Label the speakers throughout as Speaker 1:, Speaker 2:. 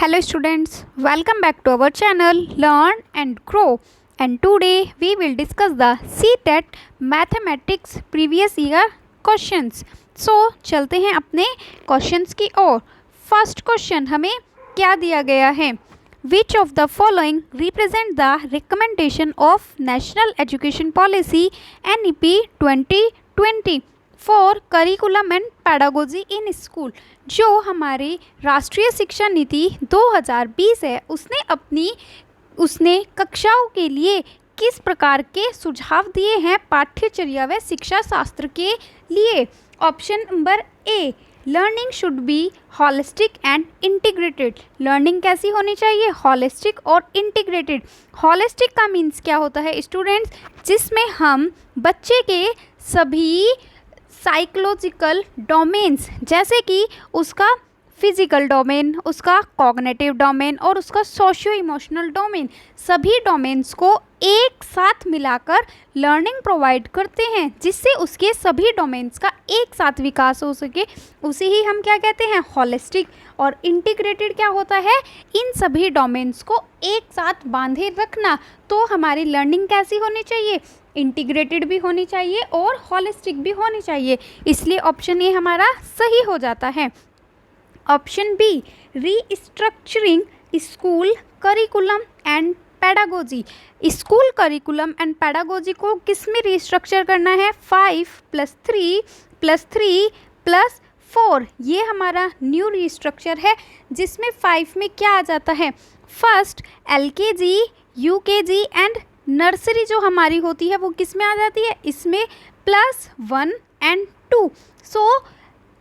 Speaker 1: Hello students, welcome back to our channel Learn and Grow, and today we will discuss the CTET Mathematics previous year questions. So चलते हैं अपने questions की ओर. First question हमें क्या दिया गया है? Which of the following represent the recommendation of National Education Policy NEP 2020 for curriculum and pedagogy in school? जो हमारी राष्ट्रीय शिक्षा नीति 2020 है उसने कक्षाओं के लिए किस प्रकार के सुझाव दिए हैं पाठ्यचर्या व शिक्षा शास्त्र के लिए? Option number A, learning should be holistic and integrated. Learning कैसी होनी चाहिए? हॉलिस्टिक और इंटीग्रेटेड. हॉलिस्टिक का मीन्स क्या होता है स्टूडेंट्स? जिसमें हम बच्चे के सभी साइकोलॉजिकल डोमेन्स जैसे कि उसका फिजिकल डोमेन, उसका कॉग्निटिव डोमेन और उसका सोशियो इमोशनल डोमेन, सभी डोमेन्स को एक साथ मिलाकर लर्निंग प्रोवाइड करते हैं जिससे उसके सभी डोमेन्स का एक साथ विकास हो सके. उसे ही हम क्या कहते हैं? हॉलिस्टिक. और इंटीग्रेटेड क्या होता है? इन सभी डोमेन्स को एक साथ बांधे रखना. तो हमारी लर्निंग कैसी होनी चाहिए? इंटीग्रेटेड भी होनी चाहिए और हॉलिस्टिक भी होनी चाहिए. इसलिए ऑप्शन ए हमारा सही हो जाता है. Option B, restructuring school curriculum and pedagogy. School curriculum and pedagogy को किस में रीस्ट्रक्चर करना है? 5+3+3+4. ये हमारा न्यू रीस्ट्रक्चर है जिसमें 5 में क्या आ जाता है? First LKG, UKG and nursery जो हमारी होती है वो किस में आ जाती है? इसमें +1 और 2. सो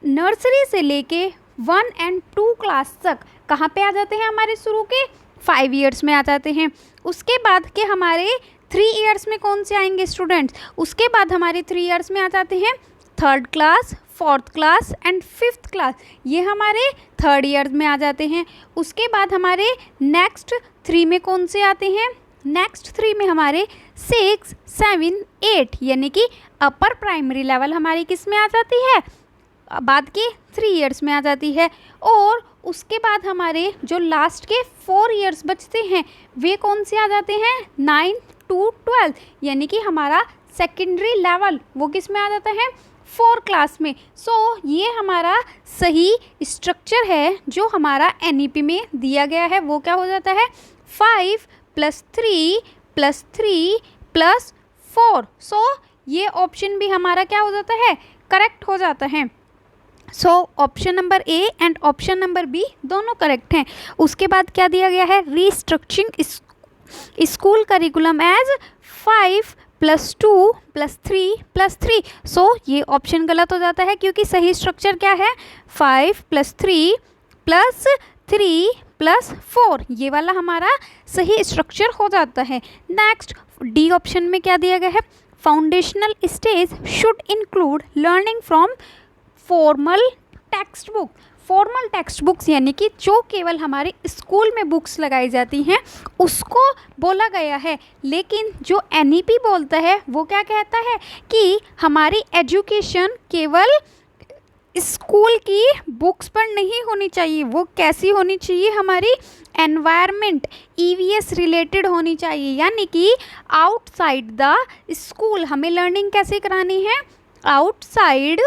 Speaker 1: नर्सरी से लेके 1 और 2 क्लास तक कहाँ पे आ जाते हैं? हमारे शुरू के 5 ईयर्स में आ जाते हैं. उसके बाद के हमारे 3 ईयर्स में कौन से आएंगे स्टूडेंट्स? उसके बाद हमारे 3 ईयर्स में आ जाते हैं 3rd class, 4th class and 5th class. ये हमारे 3rd ईयर में आ जाते हैं. उसके बाद हमारे नेक्स्ट 3 में कौन से आते हैं? नेक्स्ट 3 में हमारे 6, 7, 8 यानी कि अपर प्राइमरी लेवल हमारी किस में आ जाती है? बाद के 3 ईयर्स में आ जाती है. और उसके बाद हमारे जो लास्ट के 4 ईयर्स बचते हैं वे कौन से आ जाते हैं? 9 to 12 यानी कि हमारा सेकेंडरी लेवल वो किस में आ जाता है? 4 क्लास में. सो ये हमारा सही स्ट्रक्चर है जो हमारा NEP में दिया गया है. वो क्या हो जाता है? 5+3+3+4. सो ये ऑप्शन भी हमारा क्या हो जाता है? करेक्ट हो जाता है. So option number A and option number B दोनों करेक्ट हैं. उसके बाद क्या दिया गया है? Restructuring school curriculum as 5+2+3+3. So ये ऑप्शन गलत हो जाता है क्योंकि सही स्ट्रक्चर क्या है? 5+3+3+4. ये वाला हमारा सही स्ट्रक्चर हो जाता है. नेक्स्ट डी ऑप्शन में क्या दिया गया है? Foundational stage should include learning from formal text book. Formal text books यानी कि जो केवल हमारे स्कूल में बुक्स लगाई जाती हैं उसको बोला गया है. लेकिन जो NEP बोलता है वो क्या कहता है कि हमारी एजुकेशन केवल स्कूल की बुक्स पर नहीं होनी चाहिए. वो कैसी होनी चाहिए? हमारी एनवायरनमेंट EVS रिलेटेड होनी चाहिए. यानी कि आउटसाइड द स्कूल हमें लर्निंग कैसे करानी है? आउटसाइड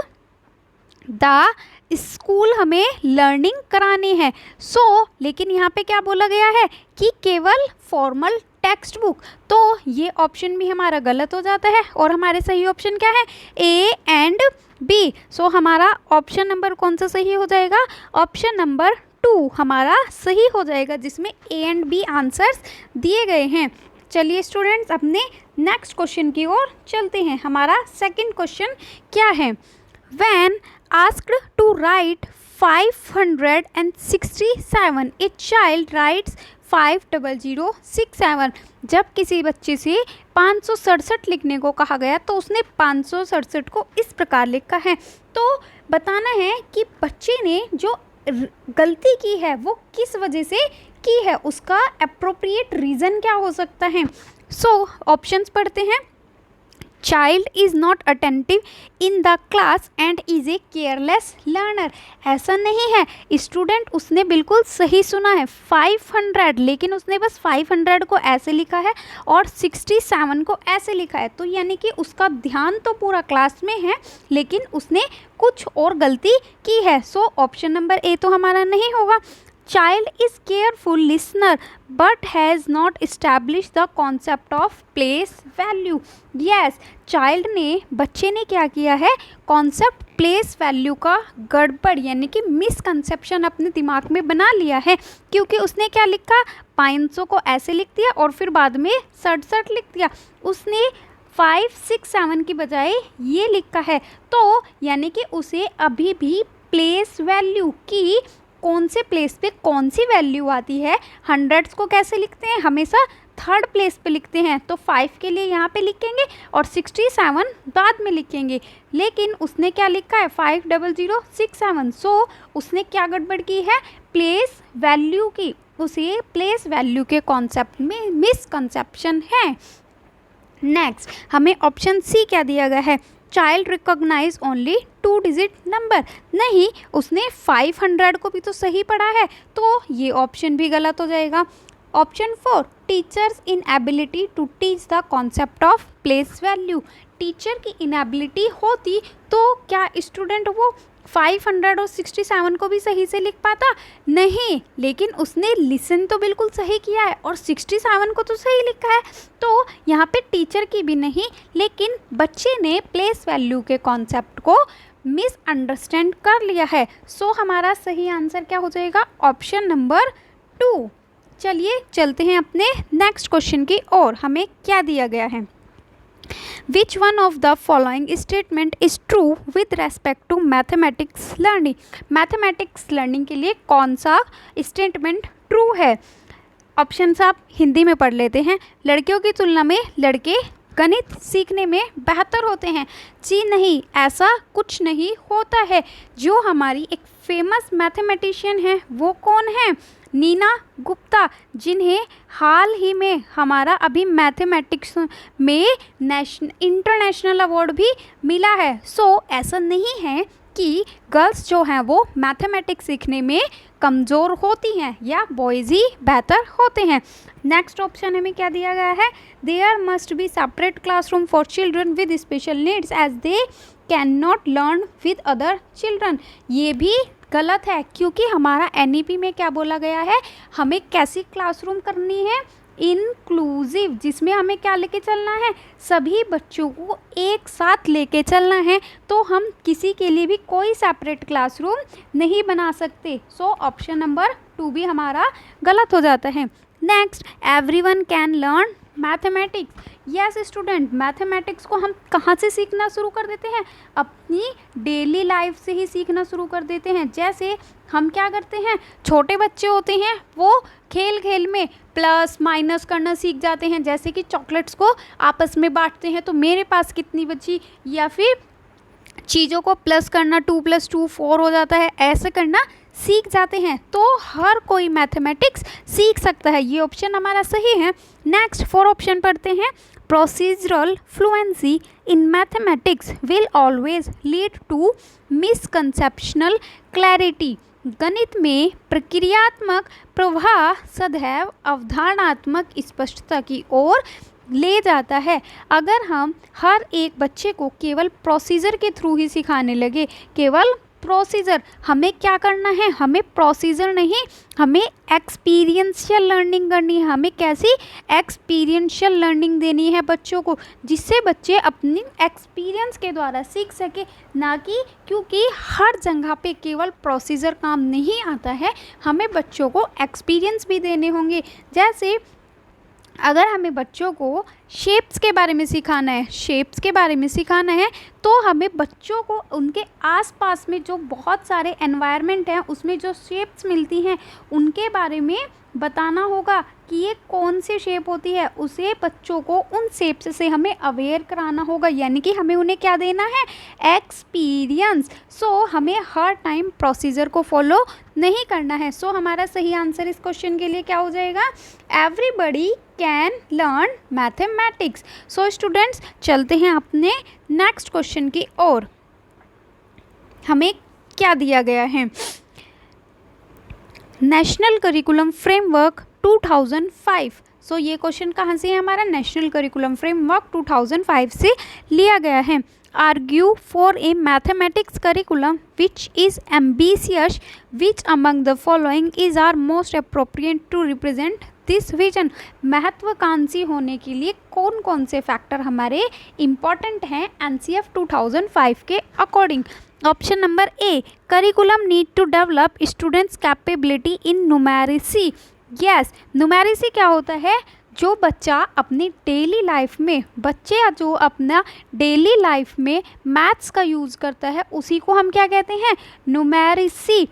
Speaker 1: द स्कूल हमें लर्निंग करानी है. सो लेकिन यहाँ पे क्या बोला गया है कि केवल फॉर्मल टेक्स्ट बुक. तो ये ऑप्शन भी हमारा गलत हो जाता है और हमारे सही ऑप्शन क्या है? A and B. सो हमारा ऑप्शन नंबर कौन सा सही हो जाएगा? ऑप्शन नंबर 2 हमारा सही हो जाएगा जिसमें ए एंड बी आंसर्स दिए गए हैं. चलिए स्टूडेंट्स अपने नेक्स्ट क्वेश्चन की ओर चलते हैं. हमारा सेकंड क्वेश्चन क्या है? When asked to write 567, a child writes 50067. जब किसी बच्चे से 567 लिखने को कहा गया तो उसने 567 को इस प्रकार लिखा है. तो बताना है कि बच्चे ने जो गलती की है वो किस वजह से की है, उसका एप्रोप्रिएट रीज़न क्या हो सकता है. सो ऑप्शंस पढ़ते हैं. Child is not attentive in the class and is a careless learner. ऐसा नहीं है, स्टूडेंट उसने बिल्कुल सही सुना है 500, लेकिन उसने बस 500 को ऐसे लिखा है और 67 को ऐसे लिखा है, तो यानी कि उसका ध्यान तो पूरा क्लास में है लेकिन उसने कुछ और गलती की है। सो ऑप्शन नंबर ए तो हमारा नहीं होगा। Child is careful listener but has not established the concept of place value. Yes, child ने, बच्चे ने क्या किया है, कॉन्सेप्ट प्लेस वैल्यू का गड़बड़ यानी कि मिसकंसेप्शन अपने दिमाग में बना लिया है, क्योंकि उसने क्या लिखा, 500 को ऐसे लिख दिया और फिर बाद में 67 लिख दिया। उसने 5, 6, 7 की बजाय ये लिखा है, तो यानी कि उसे अभी भी प्लेस वैल्यू की कौन से प्लेस पे कौन सी वैल्यू आती है, हंड्रेड्स को कैसे लिखते हैं, हमेशा थर्ड प्लेस पे लिखते हैं, तो 5 के लिए यहाँ पे लिखेंगे और 67 बाद में लिखेंगे। लेकिन उसने क्या लिखा है 50067, सो उसने क्या गड़बड़ की है, प्लेस वैल्यू की, उसे प्लेस वैल्यू के कॉन्सेप्ट में मिसकंसेप्शन है। नेक्स्ट हमें ऑप्शन सी क्या दिया गया है, child recognise only 2 digit number. नहीं, उसने 500 को भी तो सही पढ़ा है, तो ये ऑप्शन भी गलत हो जाएगा। Option 4, teachers inability to teach the concept of place value. Teacher की इनएबिलिटी होती तो क्या स्टूडेंट वो 500 और 67 को भी सही से लिख पाता? नहीं, लेकिन उसने लिसन तो बिल्कुल सही किया है और 67 को तो सही लिखा है, तो यहाँ पे टीचर की भी नहीं, लेकिन बच्चे ने प्लेस वैल्यू के कॉन्सेप्ट को मिसअंडरस्टैंड कर लिया है। सो हमारा सही आंसर क्या हो जाएगा, ऑप्शन नंबर 2। चलिए चलते हैं अपने नेक्स्ट क्वेश्चन की ओर। हमें क्या दिया गया है, Which one of the following statement is true with respect to mathematics learning? Mathematics learning के लिए कौन सा स्टेटमेंट ट्रू है? ऑप्शंस आप हिंदी में पढ़ लेते हैं। लड़कियों की तुलना में लड़के गणित सीखने में बेहतर होते हैं। जी नहीं, ऐसा कुछ नहीं होता है। जो हमारी एक फेमस मैथमेटिशियन है वो कौन है, नीना गुप्ता, जिन्हें हाल ही में हमारा अभी मैथमेटिक्स में इंटरनेशनल अवार्ड भी मिला है। सो ऐसा नहीं है कि गर्ल्स जो हैं वो मैथमेटिक्स सीखने में कमज़ोर होती हैं या बॉयज़ ही बेहतर होते हैं। नेक्स्ट ऑप्शन हमें क्या दिया गया है, there must be separate classroom for children with special needs as they can not learn with other children. ये भी गलत है, क्योंकि हमारा एनईपी में क्या बोला गया है, हमें कैसी क्लासरूम करनी है, इंक्लूसिव, जिसमें हमें क्या लेके चलना है, सभी बच्चों को एक साथ लेके चलना है। तो हम किसी के लिए भी कोई सेपरेट क्लासरूम नहीं बना सकते। सो ऑप्शन नंबर 2 भी हमारा गलत हो जाता है। Next, everyone can learn mathematics. Yes student, mathematics को हम कहाँ से सीखना शुरू कर देते हैं, अपनी डेली लाइफ से ही सीखना शुरू कर देते हैं। जैसे हम क्या करते हैं, छोटे बच्चे होते हैं वो खेल खेल में प्लस माइनस करना सीख जाते हैं, जैसे कि चॉकलेट्स को आपस में बांटते हैं तो मेरे पास कितनी बची, या फिर चीज़ों को प्लस करना 2 + 2 4 हो जाता है, ऐसे करना सीख जाते हैं। तो हर कोई मैथमेटिक्स सीख सकता है, ये ऑप्शन हमारा सही है। नेक्स्ट 4 ऑप्शन पढ़ते हैं, procedural fluency in mathematics will always lead to misconceptional clarity. गणित में प्रक्रियात्मक प्रवाह सदैव अवधारणात्मक स्पष्टता की ओर ले जाता है। अगर हम हर एक बच्चे को केवल प्रोसीजर के थ्रू ही सिखाने लगे, केवल प्रोसीजर, हमें क्या करना है, हमें प्रोसीजर नहीं, हमें एक्सपीरियंशियल लर्निंग करनी है। हमें कैसी एक्सपीरियंशियल लर्निंग देनी है बच्चों को, जिससे बच्चे अपनी एक्सपीरियंस के द्वारा सीख सके, ना कि क्योंकि हर जगह पे केवल प्रोसीजर काम नहीं आता है, हमें बच्चों को एक्सपीरियंस भी देने होंगे। जैसे अगर हमें बच्चों को शेप्स के बारे में सिखाना है, शेप्स के बारे में सिखाना है, तो हमें बच्चों को उनके आसपास में जो बहुत सारे एनवायरनमेंट हैं उसमें जो शेप्स मिलती हैं उनके बारे में बताना होगा कि ये कौन सी शेप होती है। उसे बच्चों को उन शेप्स से हमें अवेयर कराना होगा, यानी कि हमें उन्हें क्या देना है, एक्सपीरियंस। सो हमें हर टाइम प्रोसीजर को फॉलो नहीं करना है। सो हमारा सही आंसर इस क्वेश्चन के लिए क्या हो जाएगा, everybody can learn mathematics. Mathematics. So students चलते हैं अपने नेक्स्ट क्वेश्चन की ओर। हमें क्या दिया गया है, नेशनल करिकुलम फ्रेमवर्क 2005। सो ये क्वेश्चन कहाँ से है हमारा, नेशनल करिकुलम फ्रेमवर्क 2005 से लिया गया है। Argue for a mathematics curriculum which is ambitious, which among the following is are most appropriate to represent this vision. महत्वाकांक्षी होने के लिए कौन कौन से फैक्टर हमारे इम्पॉर्टेंट हैं एनसीएफ 2005 के according. Option number A, curriculum need to develop students capability in numeracy. Yes, numeracy क्या होता है, जो बच्चा अपनी डेली लाइफ में, बच्चे जो अपना डेली लाइफ में मैथ्स का यूज़ करता है उसी को हम क्या कहते हैं, न्यूमेरिसी।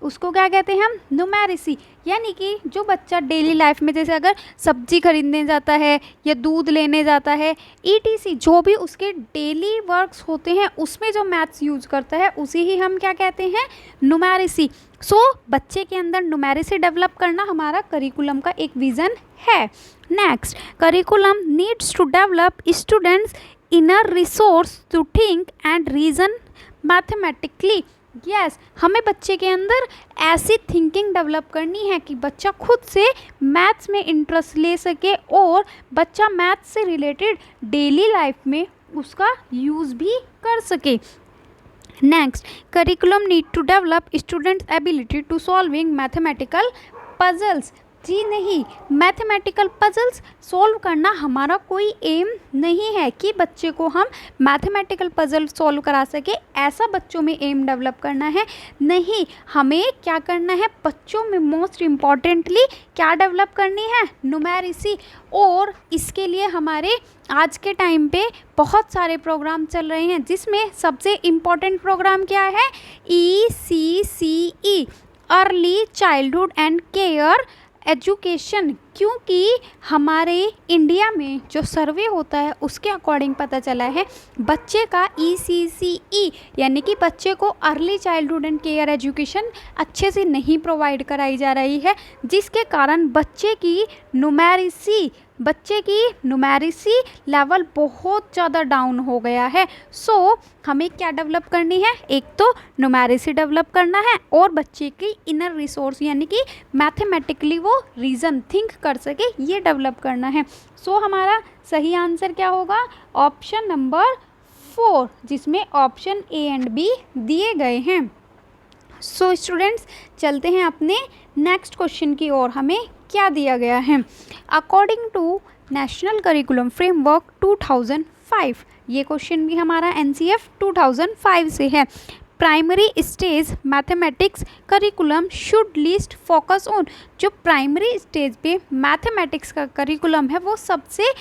Speaker 1: उसको क्या कहते हैं हम, न्यूमेरिसी। यानी कि जो बच्चा डेली लाइफ में, जैसे अगर सब्जी खरीदने जाता है या दूध लेने जाता है, ईटीसी जो भी उसके डेली वर्क्स होते हैं उसमें जो मैथ्स यूज करता है उसी ही हम क्या कहते हैं, न्यूमेरिसी। सो बच्चे के अंदर न्यूमेरिसी डेवलप करना हमारा करिकुलम का एक विज़न है। Next, curriculum needs to develop students inner resource to think and reason mathematically. Yes, हमें बच्चे के अंदर ऐसी थिंकिंग डेवलप करनी है कि बच्चा खुद से मैथ्स में इंटरेस्ट ले सके और बच्चा मैथ्स से रिलेटेड डेली लाइफ में उसका यूज़ भी कर सके। Next, curriculum need to develop students ability to solving mathematical puzzles. जी नहीं, मैथमेटिकल पजल्स सॉल्व करना हमारा कोई एम नहीं है कि बच्चे को हम मैथमेटिकल पजल सॉल्व करा सके, ऐसा बच्चों में एम डेवलप करना है नहीं। हमें क्या करना है, बच्चों में मोस्ट इम्पॉर्टेंटली क्या डेवलप करनी है, न्यूमेरिसी। और इसके लिए हमारे आज के टाइम पे बहुत सारे प्रोग्राम चल रहे हैं, जिसमें सबसे इम्पॉर्टेंट प्रोग्राम क्या है, ECCE, early childhood and care education. क्योंकि हमारे इंडिया में जो सर्वे होता है उसके अकॉर्डिंग पता चला है बच्चे का ECCE यानी कि बच्चे को early childhood and care education अच्छे से नहीं प्रोवाइड कराई जा रही है, जिसके कारण बच्चे की न्यूमेरिसी लेवल बहुत ज़्यादा डाउन हो गया है। सो हमें क्या डेवलप करनी है, एक तो न्यूमेरिसी डेवलप करना है और बच्चे की इनर रिसोर्स यानी कि मैथमेटिकली वो रीज़न थिंक कर सके, ये डेवलप करना है। सो हमारा सही आंसर क्या होगा, ऑप्शन नंबर 4, जिसमें ऑप्शन ए एंड बी दिए गए हैं। सो स्टूडेंट्स चलते हैं अपने नेक्स्ट क्वेश्चन की ओर। हमें क्या दिया गया है, according to national curriculum framework 2005। ये क्वेश्चन भी हमारा एनसीएफ 2005 से है। Primary stage mathematics curriculum should least focus on. जो प्राइमरी स्टेज पे मैथमेटिक्स का करिकुलम है वो सबसे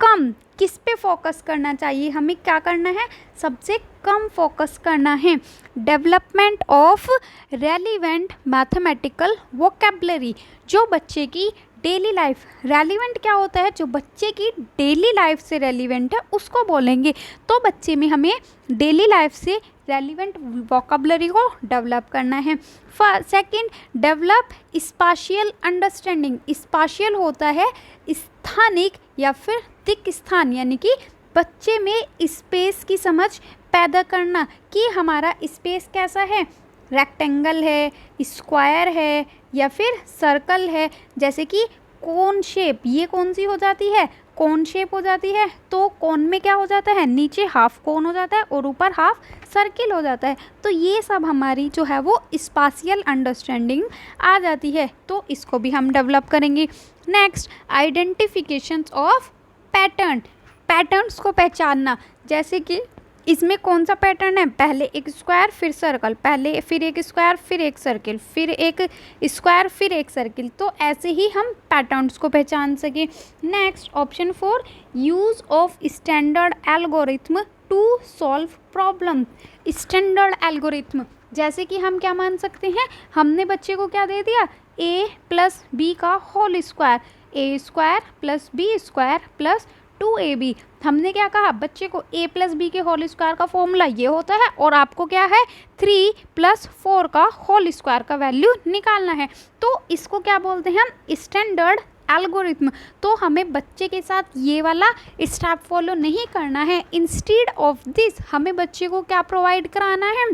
Speaker 1: कम किस पे फोकस करना चाहिए, हमें क्या करना है, सबसे कम फोकस करना है, development of relevant mathematical vocabulary. जो बच्चे की डेली लाइफ, रेलिवेंट क्या होता है, जो बच्चे की डेली लाइफ से रेलिवेंट है उसको बोलेंगे। तो बच्चे में हमें डेली लाइफ से रेलिवेंट वोकेबलरी को डेवलप करना है। Second, develop spatial understanding. Spatial होता है स्थानिक या फिर दिक् स्थान, यानी कि बच्चे में स्पेस की समझ पैदा करना कि हमारा स्पेस कैसा है, रेक्टेंगल है, स्क्वायर है या फिर सर्कल है। जैसे कि कोन शेप, ये कौन सी हो जाती है, कोन शेप हो जाती है। तो कोन में क्या हो जाता है, नीचे हाफ कोन हो जाता है और ऊपर हाफ सर्किल हो जाता है। तो ये सब हमारी जो है वो स्पाशियल अंडरस्टैंडिंग आ जाती है, तो इसको भी हम डेवलप करेंगे। Next, identification of pattern. Patterns को पहचानना, जैसे कि इसमें कौन सा पैटर्न है, पहले एक स्क्वायर फिर सर्कल, पहले फिर एक स्क्वायर फिर एक सर्किल, फिर एक स्क्वायर फिर एक सर्किल। तो ऐसे ही हम पैटर्न्स को पहचान सकें। Next, option 4, use of standard algorithm to solve problem. Standard algorithm, जैसे कि हम क्या मान सकते हैं, हमने बच्चे को क्या दे दिया, a + b का whole square, a² + b² + 2ab। हमने क्या कहा, बच्चे को a + b के होल स्क्वायर का फॉर्मूला ये होता है और आपको क्या है 3 + 4 का होल स्क्वायर का वैल्यू निकालना है। तो इसको क्या बोलते हैं हम, स्टैंडर्ड एल्गोरिथम, तो हमें बच्चे के साथ ये वाला स्टेप फॉलो नहीं करना है। इंस्टेड ऑफ दिस हमें बच्चे को क्या प्रोवाइड कराना है,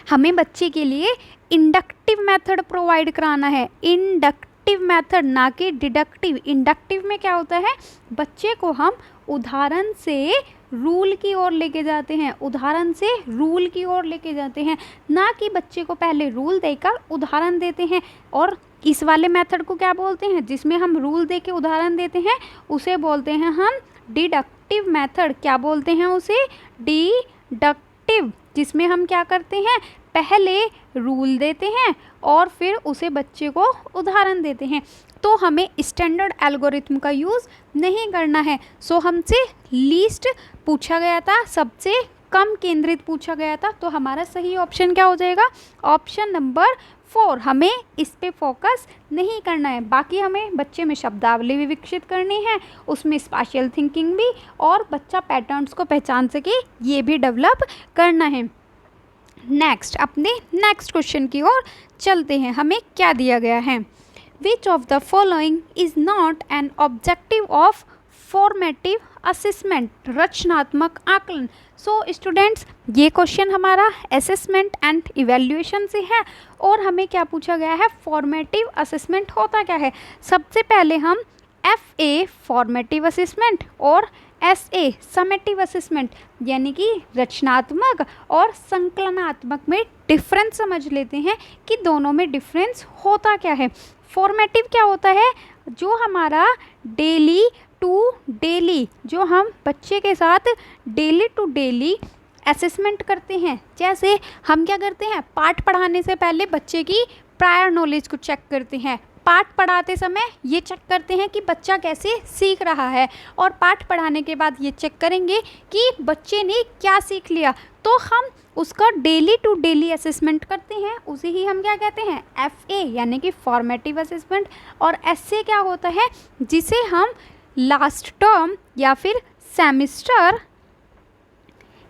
Speaker 1: हमें बच्चे के लिए इंडक्टिव मेथड प्रोवाइड कराना है। इंडक्टिव मेथड, ना कि डिडक्टिव। इंडक्टिव में क्या होता है, बच्चे को हम उदाहरण से रूल की ओर लेके जाते हैं, उदाहरण से रूल की ओर लेके जाते हैं, ना कि बच्चे को पहले रूल देकर उदाहरण देते हैं। और इस वाले मेथड को क्या बोलते हैं, जिसमें हम रूल दे के उदाहरण देते हैं, उसे बोलते हैं हम डिडक्टिव मेथड। क्या बोलते हैं उसे, डिडक्टिव, जिसमें हम क्या करते हैं, पहले रूल देते हैं और फिर उसे बच्चे को उदाहरण देते हैं। तो हमें स्टैंडर्ड एल्गोरिथम का यूज़ नहीं करना है। सो हमसे लीस्ट पूछा गया था, सबसे कम केंद्रित पूछा गया था, तो हमारा सही ऑप्शन क्या हो जाएगा, ऑप्शन नंबर 4। हमें इस पे फोकस नहीं करना है। बाकी हमें बच्चे में शब्दावली भी विकसित करनी है, उसमें स्पेशल थिंकिंग भी, और बच्चा पैटर्न्स को पहचान सके ये भी डेवलप करना है। नेक्स्ट, अपने नेक्स्ट क्वेश्चन की ओर चलते हैं। हमें क्या दिया गया है, which of the following is not an objective of formative assessment, रचनात्मक आकलन। सो स्टूडेंट्स, ये क्वेश्चन हमारा असेसमेंट एंड इवैल्यूएशन से है, और हमें क्या पूछा गया है, फॉर्मेटिव असेसमेंट होता क्या है। सबसे पहले हम FA फॉर्मेटिव असेसमेंट और SA समेटिव असेसमेंट, यानी कि रचनात्मक और संकलनात्मक में डिफरेंस समझ लेते हैं कि दोनों में डिफरेंस होता क्या है। फॉर्मेटिव क्या होता है, जो हमारा डेली टू डेली, जो हम बच्चे के साथ डेली टू डेली असेसमेंट करते हैं। जैसे हम क्या करते हैं, पाठ पढ़ाने से पहले बच्चे की प्रायर नॉलेज को चेक करते हैं, पाठ पढ़ाते समय ये चेक करते हैं कि बच्चा कैसे सीख रहा है, और पाठ पढ़ाने के बाद ये चेक करेंगे कि बच्चे ने क्या सीख लिया। तो हम उसका डेली टू डेली असेसमेंट करते हैं, उसे ही हम क्या कहते हैं, FA यानी कि फॉर्मेटिव असेसमेंट। और SA क्या होता है, जिसे हम लास्ट टर्म या फिर सेमिस्टर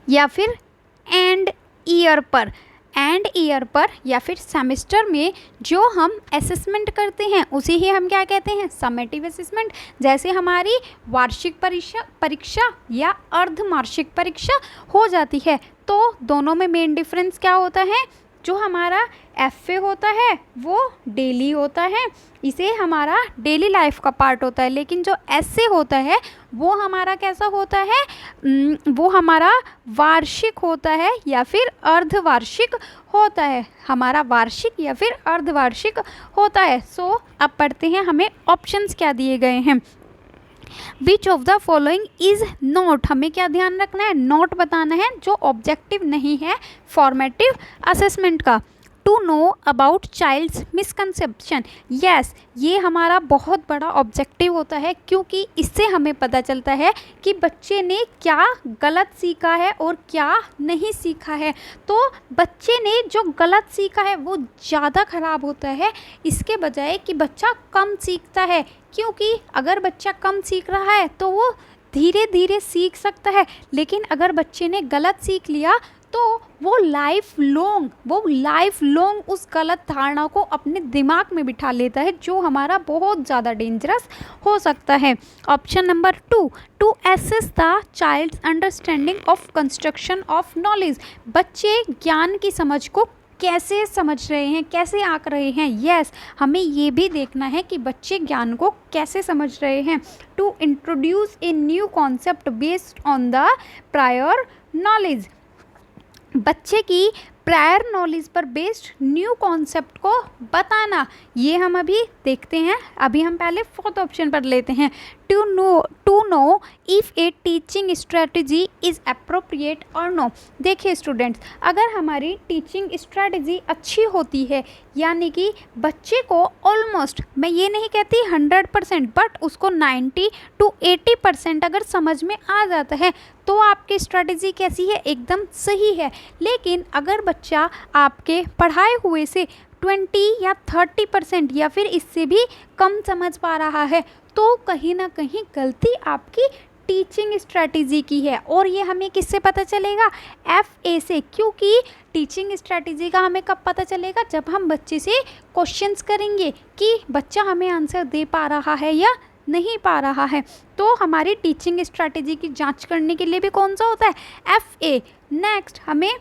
Speaker 1: या फिर एंड ईयर पर या फिर सेमेस्टर में जो हम असेसमेंट करते हैं, उसे ही हम क्या कहते हैं, समेटिव असेसमेंट। जैसे हमारी वार्षिक परीक्षा या अर्धवार्षिक परीक्षा हो जाती है, तो दोनों में मेन डिफरेंस क्या होता है, जो हमारा FA होता है वो डेली होता है, इसे हमारा डेली लाइफ का पार्ट होता है। लेकिन जो SA होता है वो हमारा कैसा होता है, वो हमारा वार्षिक होता है या फिर अर्धवार्षिक होता है, हमारा वार्षिक या फिर अर्धवार्षिक होता है। सो अब पढ़ते हैं, हमें ऑप्शंस क्या दिए गए हैं। Which of the following is not, हमें क्या ध्यान रखना है, नॉट बताना है, जो ऑब्जेक्टिव नहीं है फॉर्मेटिव असेसमेंट का। To know about child's misconception, yes, ये हमारा बहुत बड़ा ऑब्जेक्टिव होता है, क्योंकि इससे हमें पता चलता है कि बच्चे ने क्या गलत सीखा है और क्या नहीं सीखा है। तो बच्चे ने जो गलत सीखा है वो ज़्यादा ख़राब होता है, इसके बजाय कि बच्चा कम सीखता है, क्योंकि अगर बच्चा कम सीख रहा है तो वो धीरे धीरे सीख सकता है। लेकिन अगर बच्चे ने गलत सीख लिया तो वो लाइफ लॉन्ग उस गलत धारणा को अपने दिमाग में बिठा लेता है, जो हमारा बहुत ज़्यादा डेंजरस हो सकता है। Option number 2, to assess the child's understanding of construction of knowledge, बच्चे ज्ञान की समझ को कैसे समझ रहे हैं, कैसे आंक रहे हैं। यस, हमें ये भी देखना है कि बच्चे ज्ञान को कैसे समझ रहे हैं। To introduce a new concept based on the prior knowledge, बच्चे की प्रायर नॉलेज पर बेस्ड न्यू कॉन्सेप्ट को बताना, ये हम अभी देखते हैं। अभी हम पहले 4th ऑप्शन पर लेते हैं, to know if a teaching strategy is appropriate और नो। देखिए स्टूडेंट्स, अगर हमारी टीचिंग स्ट्रेटजी अच्छी होती है, यानी कि बच्चे को ऑलमोस्ट, मैं ये नहीं कहती 100%, बट उसको 90 to 80% अगर समझ में आ जाता है, तो आपकी स्ट्रेटजी कैसी है, एकदम सही है। लेकिन अगर बच्चा आपके पढ़ाए हुए से 20 या 30% या फिर इससे भी कम समझ पा रहा है, तो कहीं ना कहीं गलती आपकी टीचिंग स्ट्रैटेजी की है। और ये हमें किससे पता चलेगा? FA से। क्योंकि टीचिंग स्ट्रैटेजी का हमें कब पता चलेगा? जब हम बच्चे से क्वेश्चंस करेंगे कि बच्चा हमें आंसर दे पा रहा है या नहीं पा रहा है। तो हमारी टीचिंग स्ट्रैटेजी की जांच करने के लिए भी कौन सा होता है? FA। नेक्स्ट हमें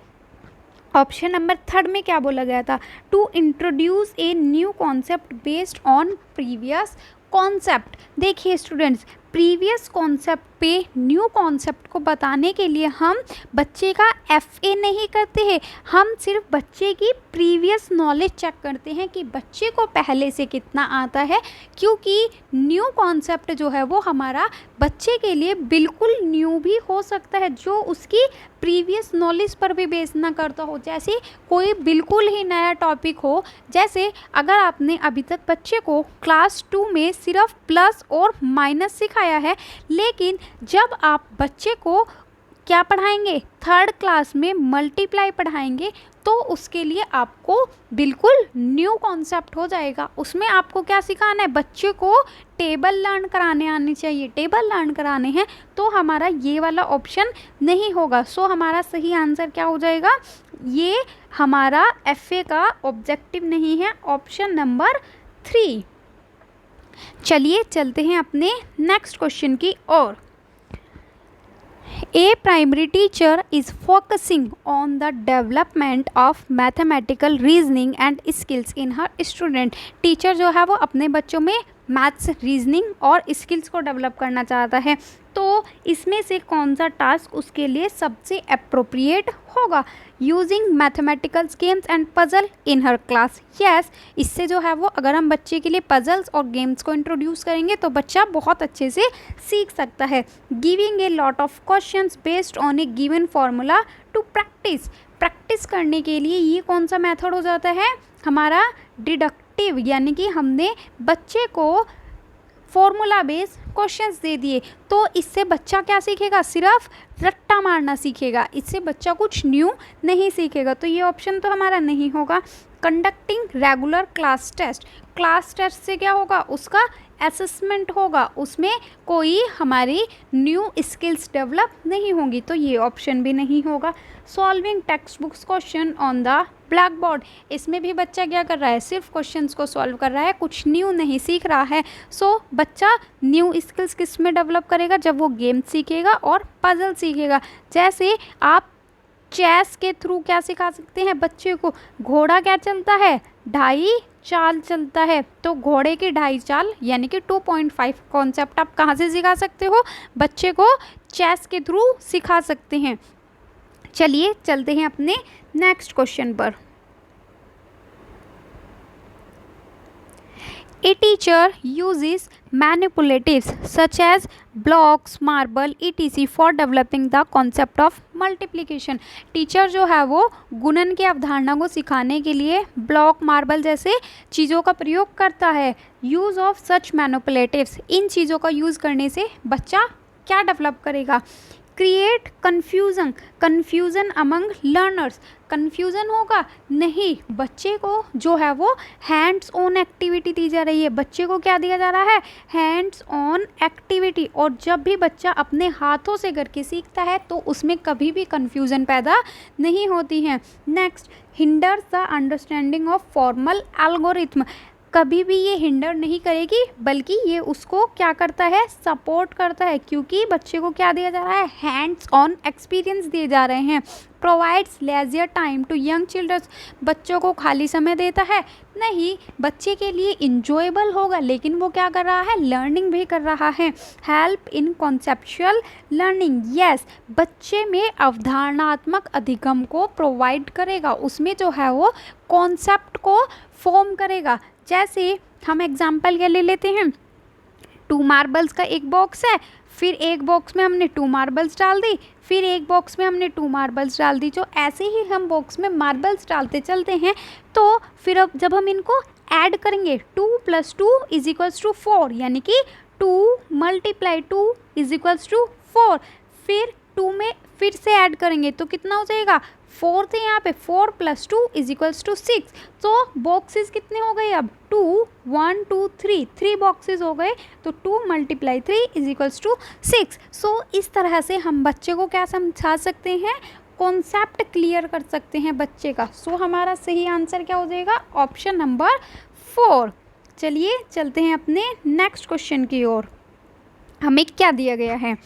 Speaker 1: ऑप्शन नंबर 3 में क्या बोला गया था? To introduce a new concept based on previous concept. देखिए स्टूडेंट्स, प्रीवियस कॉन्सेप्ट पे न्यू कॉन्सेप्ट को बताने के लिए हम बच्चे का FA नहीं करते हैं, हम सिर्फ बच्चे की प्रीवियस नॉलेज चेक करते हैं कि बच्चे को पहले से कितना आता है। क्योंकि न्यू कॉन्सेप्ट जो है वो हमारा बच्चे के लिए बिल्कुल न्यू भी हो सकता है, जो उसकी प्रीवियस नॉलेज पर भी बेस ना करता हो। जैसे कोई बिल्कुल ही नया टॉपिक हो, जैसे अगर आपने अभी तक बच्चे को क्लास 2 में सिर्फ प्लस और माइनस सिखाया है, लेकिन जब आप बच्चे को क्या पढ़ाएंगे? 3rd क्लास में मल्टीप्लाई पढ़ाएंगे, तो उसके लिए आपको बिल्कुल न्यू कॉन्सेप्ट हो जाएगा। उसमें आपको क्या सिखाना है? बच्चे को टेबल लर्न कराने आने चाहिए, टेबल लर्न कराने हैं। तो हमारा ये वाला ऑप्शन नहीं होगा। सो हमारा सही आंसर क्या हो जाएगा? ये हमारा FA का ऑब्जेक्टिव नहीं है, ऑप्शन नंबर 3। चलिए चलते हैं अपने नेक्स्ट क्वेश्चन की ओर। A primary teacher is focusing on the development of mathematical reasoning and skills in her student। Teacher जो है वो अपने बच्चों में मैथ्स, रीजनिंग और स्किल्स को डेवलप करना चाहता है। तो इसमें से कौन सा टास्क उसके लिए सबसे अप्रोप्रिएट होगा? Using mathematical games and puzzle in her class. Yes, इससे जो है वो अगर हम बच्चे के लिए पजल्स और गेम्स को इंट्रोड्यूस करेंगे तो बच्चा बहुत अच्छे से सीख सकता है। Giving a lot of questions based on a given formula to practice. Practice करने के लिए ये कौन सा मेथड हो जाता है? हमारा डिडक्टिव, यानी कि हमने बच्चे को फॉर्मूला बेस क्वेश्चंस दे दिए। तो इससे बच्चा क्या सीखेगा? सिर्फ रट्टा मारना सीखेगा, इससे बच्चा कुछ न्यू नहीं सीखेगा। तो ये ऑप्शन तो हमारा नहीं होगा। Conducting regular class test. Class test से क्या होगा? उसका असेसमेंट होगा, उसमें कोई हमारी न्यू स्किल्स डेवलप नहीं होंगी। तो ये ऑप्शन भी नहीं होगा। Solving text books question on the black board. इसमें भी बच्चा क्या कर रहा है? सिर्फ क्वेश्चंस को सॉल्व कर रहा है, कुछ न्यू नहीं सीख रहा है। सो बच्चा न्यू स्किल्स किस में डेवलप करेगा? जब वो गेम सीखेगा और पजल सीखेगा। जैसे आप चेस के थ्रू क्या सिखा सकते हैं बच्चे को? घोड़ा क्या चलता है? 2.5 चाल चलता है। तो घोड़े की 2.5 चाल यानी कि 2.5 कॉन्सेप्ट आप कहाँ से सिखा सकते हो? बच्चे को चेस के थ्रू सिखा सकते हैं। चलिए चलते हैं अपने नेक्स्ट क्वेश्चन पर। A teacher uses manipulatives such as blocks, marble, etc. for developing the concept of multiplication। Teacher जो है वो गुणन की अवधारणा को सिखाने के लिए ब्लॉक, मार्बल जैसे चीज़ों का प्रयोग करता है। यूज़ ऑफ सच मैनिपुलेटिव्स, इन चीज़ों का यूज़ करने से बच्चा क्या डेवलप करेगा? Create confusion among learners. Confusion होगा? नहीं, बच्चे को जो है वो हैंड्स ऑन एक्टिविटी दी जा रही है। बच्चे को क्या दिया जा रहा है? Hands on activity. और जब भी बच्चा अपने हाथों से करके सीखता है तो उसमें कभी भी कन्फ्यूज़न पैदा नहीं होती है। Next, hinders the understanding of formal algorithm. कभी भी ये हिंडर नहीं करेगी, बल्कि ये उसको क्या करता है? सपोर्ट करता है। क्योंकि बच्चे को क्या दिया जा रहा है? हैंड्स ऑन एक्सपीरियंस दिए जा रहे हैं। Provides leisure time to young childrens. बच्चों को खाली समय देता है? नहीं, बच्चे के लिए इंजॉयबल होगा, लेकिन वो क्या कर रहा है? लर्निंग भी कर रहा है। Help in conceptual learning. Yes, बच्चे में अवधारणात्मक अधिगम को प्रोवाइड करेगा, उसमें जो है वो कॉन्सेप्ट को फॉर्म करेगा। जैसे हम एग्जाम्पल के ले लेते हैं, 2 मार्बल्स का एक बॉक्स है, फिर एक बॉक्स में हमने 2 मार्बल्स डाल दी, फिर एक बॉक्स में हमने 2 मार्बल्स डाल दी। जो ऐसे ही हम बॉक्स में मार्बल्स डालते चलते हैं, तो फिर अब जब हम इनको ऐड करेंगे 2 + 2 = 4, यानी कि 2 × 2 = 4। फिर 2 में फिर से ऐड करेंगे तो कितना हो जाएगा, 4 थे यहाँ पे, 4 + 2 = 6। तो बॉक्सेस कितने हो गए अब, 2 1 2 3, 3 बॉक्सेस हो गए। तो 2 × 3 = 6। सो इस तरह से हम बच्चे को क्या समझा सकते हैं, कॉन्सेप्ट क्लियर कर सकते हैं बच्चे का। सो हमारा सही आंसर क्या हो जाएगा, ऑप्शन नंबर 4। चलिए चलते हैं अपने नेक्स्ट क्वेश्चन की ओर। हमें क्या दिया गया है,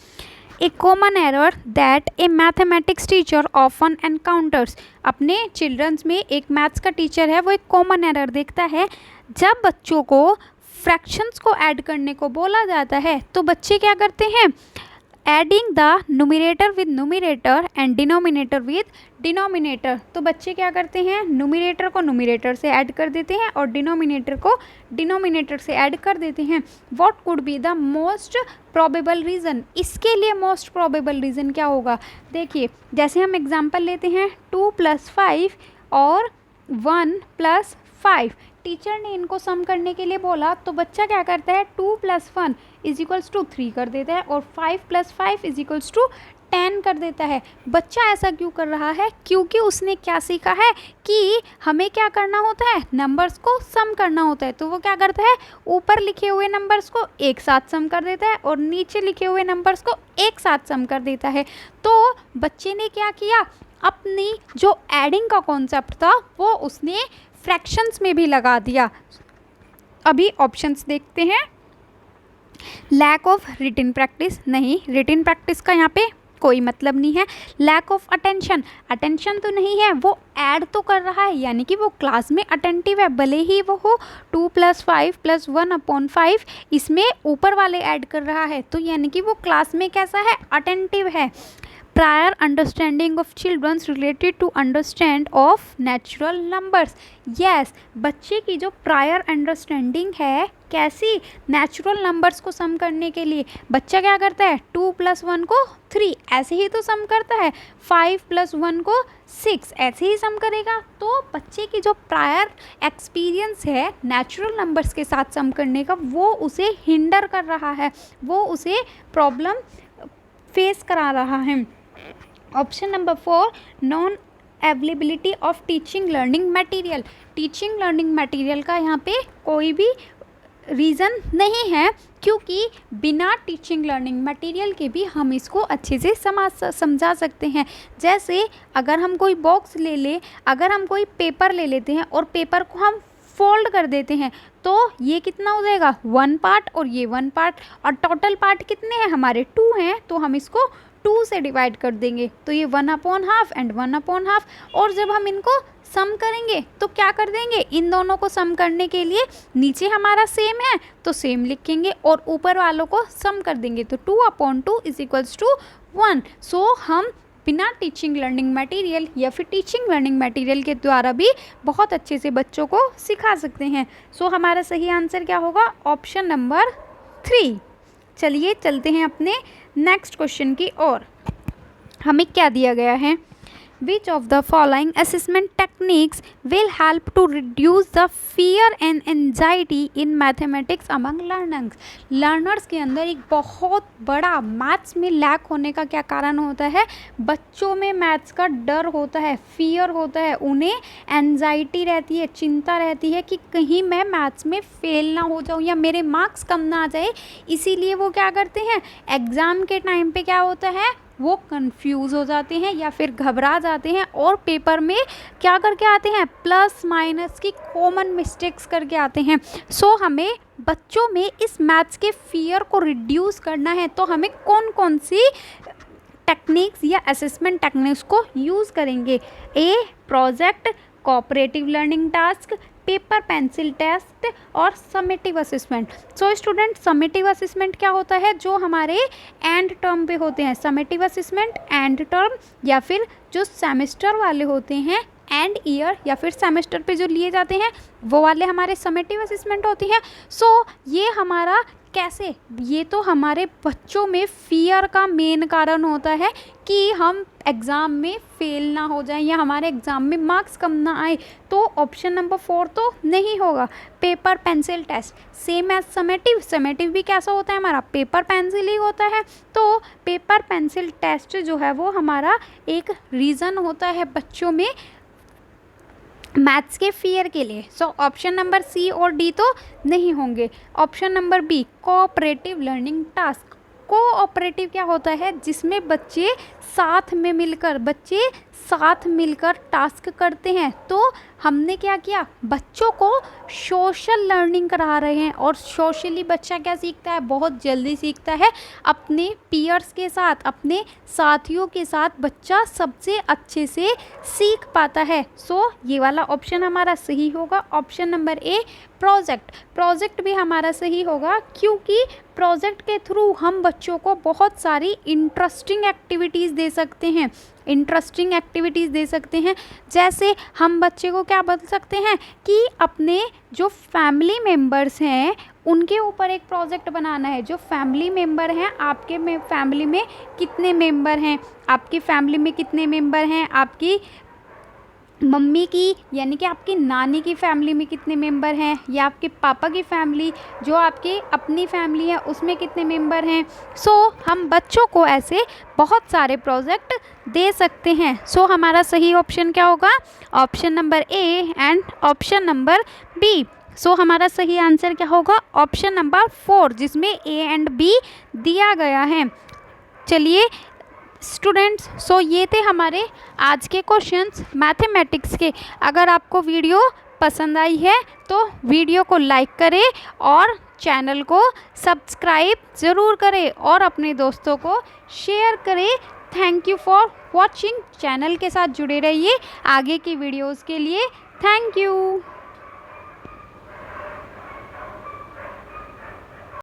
Speaker 1: a common error that a mathematics teacher often encounters. अपने चिल्ड्रंस में एक मैथ्स का टीचर है, वो एक कॉमन एरर देखता है जब बच्चों को फ्रैक्शंस को ऐड करने को बोला जाता है तो बच्चे क्या करते हैं, adding the numerator with numerator and denominator with denominator. तो बच्चे क्या करते हैं, न्यूमरेटर को न्यूमरेटर से ऐड कर देते हैं और डिनोमिनेटर को डिनोमिनेटर से ऐड कर देते हैं। What could be the most probable reason, इसके लिए मोस्ट प्रोबेबल रीज़न क्या होगा। देखिए जैसे हम एग्जांपल लेते हैं 2 + 5 और 1 + 5, टीचर ने इनको सम करने के लिए बोला तो बच्चा क्या करता है, 2 + 1 = 3 कर देता है और 5 + 5 = 10 कर देता है। बच्चा ऐसा क्यों कर रहा है, क्योंकि उसने क्या सीखा है कि हमें क्या करना होता है, नंबर्स को सम करना होता है। तो वो क्या करता है, ऊपर लिखे हुए नंबर्स को एक साथ सम कर देता है और नीचे लिखे हुए नंबर्स को एक साथ सम कर देता है। तो बच्चे ने क्या किया, अपनी जो एडिंग का कॉन्सेप्ट था वो उसने फ्रैक्शंस में भी लगा दिया। अभी ऑप्शंस देखते हैं। लैक ऑफ रिटन प्रैक्टिस, नहीं रिटन प्रैक्टिस का यहाँ पे कोई मतलब नहीं है। लैक ऑफ अटेंशन, अटेंशन तो नहीं है, वो ऐड तो कर रहा है यानी कि वो क्लास में अटेंटिव है, भले ही वो हो 2 + 5 + 1/5 इसमें ऊपर वाले ऐड कर रहा है, तो यानी कि वो क्लास में कैसा है, अटेंटिव है। Prior understanding of childrens related to understand of natural numbers. Yes, बच्चे की जो प्रायर अंडरस्टैंडिंग है, कैसी, नेचुरल नंबर्स को सम करने के लिए। बच्चा क्या करता है, 2 + 1 को 3 ऐसे ही तो सम करता है, 5 + 1 को 6 ऐसे ही सम करेगा। तो बच्चे की जो प्रायर एक्सपीरियंस है नेचुरल नंबर्स के साथ सम करने का, वो उसे हिंडर कर रहा है, वो उसे प्रॉब्लम फेस करा रहा है। Option number 4, non availability of teaching learning material. Teaching learning material का यहाँ पे कोई भी रीज़न नहीं है, क्योंकि बिना टीचिंग लर्निंग मटेरियल के भी हम इसको अच्छे से समझा सकते हैं। जैसे अगर हम कोई बॉक्स ले लें, अगर हम कोई पेपर ले लेते हैं और पेपर को हम फोल्ड कर देते हैं तो ये कितना हो जाएगा, 1 पार्ट और ये 1 पार्ट, और टोटल पार्ट कितने हैं हमारे, 2 हैं, तो हम इसको 2 से डिवाइड कर देंगे तो ये 1/2 एंड 1/2। और जब हम इनको सम करेंगे तो क्या कर देंगे, इन दोनों को सम करने के लिए नीचे हमारा सेम है तो सेम लिखेंगे और ऊपर वालों को सम कर देंगे तो 2/2 = 1। सो हम बिना टीचिंग लर्निंग मटेरियल या फिर टीचिंग लर्निंग मटेरियल के द्वारा भी बहुत अच्छे से बच्चों को सिखा सकते हैं। सो हमारा सही आंसर क्या होगा, ऑप्शन नंबर 3। चलिए चलते हैं अपने नेक्स्ट क्वेश्चन की ओर। हमें क्या दिया गया है, Which of the following assessment techniques will help to reduce the fear and anxiety in mathematics among learners? Learners के अंदर एक बहुत बड़ा मैथ्स में लैक होने का क्या कारण होता है, बच्चों में मैथ्स का डर होता है, फियर होता है, उन्हें एनजाइटी रहती है, चिंता रहती है कि कहीं मैं मैथ्स में फेल ना हो जाऊँ या मेरे मार्क्स कम ना आ जाए। इसीलिए वो क्या करते हैं, एग्ज़ाम के टाइम पे क्या होता है, वो कंफ्यूज हो जाते हैं या फिर घबरा जाते हैं और पेपर में क्या करके आते हैं, प्लस माइनस की कॉमन मिस्टेक्स करके आते हैं। सो हमें बच्चों में इस मैथ्स के फियर को रिड्यूस करना है तो हमें कौन कौन सी टेक्निक्स या असेसमेंट टेक्निक्स को यूज़ करेंगे। A, project, cooperative learning task, paper pencil test और summative assessment. So student, summative assessment क्या होता है, जो हमारे एंड टर्म पे होते हैं। समेटिव असेसमेंट एंड टर्म या फिर जो सेमेस्टर वाले होते हैं, एंड ईयर या फिर सेमेस्टर पे जो लिए जाते हैं वो वाले हमारे समेटिव असेसमेंट होती हैं। सो ये हमारा कैसे? ये तो हमारे बच्चों में फ़ियर का मेन कारण होता है कि हम एग्ज़ाम में फ़ेल ना हो जाएं या हमारे एग्ज़ाम में मार्क्स कम ना आए। तो ऑप्शन नंबर 4 तो नहीं होगा। Paper pencil test same as summative. Summative भी कैसा होता है हमारा? पेपर पेंसिल ही होता है। तो पेपर पेंसिल टेस्ट जो है वो हमारा एक रीज़न होता है बच्चों में मैथ्स के फियर के लिए। सो ऑप्शन नंबर सी और डी तो नहीं होंगे। Option number B cooperative learning task. Cooperative क्या होता है? जिसमें बच्चे साथ मिलकर टास्क करते हैं। तो हमने क्या किया? बच्चों को सोशल लर्निंग करा रहे हैं। और सोशली बच्चा क्या सीखता है? बहुत जल्दी सीखता है। अपने पीयर्स के साथ, अपने साथियों के साथ बच्चा सबसे अच्छे से सीख पाता है। सो ये वाला ऑप्शन हमारा सही होगा। ऑप्शन नंबर ए प्रोजेक्ट भी हमारा सही होगा, क्योंकि प्रोजेक्ट के थ्रू हम बच्चों को बहुत सारी इंटरेस्टिंग एक्टिविटीज़ दे सकते हैं। जैसे हम बच्चे को क्या बता सकते हैं कि अपने जो फैमिली मेम्बर्स हैं उनके ऊपर एक प्रोजेक्ट बनाना है। जो फैमिली मेम्बर हैं, आपके फैमिली में कितने मेम्बर हैं, आपकी फैमिली में कितने मेम्बर हैं, आपकी मम्मी की यानी कि आपकी नानी की फैमिली में कितने मेंबर हैं, या आपके पापा की फैमिली जो आपकी अपनी फैमिली है उसमें कितने मेंबर हैं। सो हम बच्चों को ऐसे बहुत सारे प्रोजेक्ट दे सकते हैं। सो हमारा सही ऑप्शन क्या होगा? Option number A and option number B. So हमारा सही आंसर क्या होगा? ऑप्शन नंबर 4, जिसमें ए एंड बी दिया गया है। चलिए स्टूडेंट्स, सो ये थे हमारे आज के क्वेश्चंस मैथमेटिक्स के। अगर आपको वीडियो पसंद आई है तो वीडियो को लाइक करें और चैनल को सब्सक्राइब ज़रूर करें और अपने दोस्तों को शेयर करें। Thank you for watching. Channel के साथ जुड़े रहिए आगे की वीडियोस के लिए। Thank you.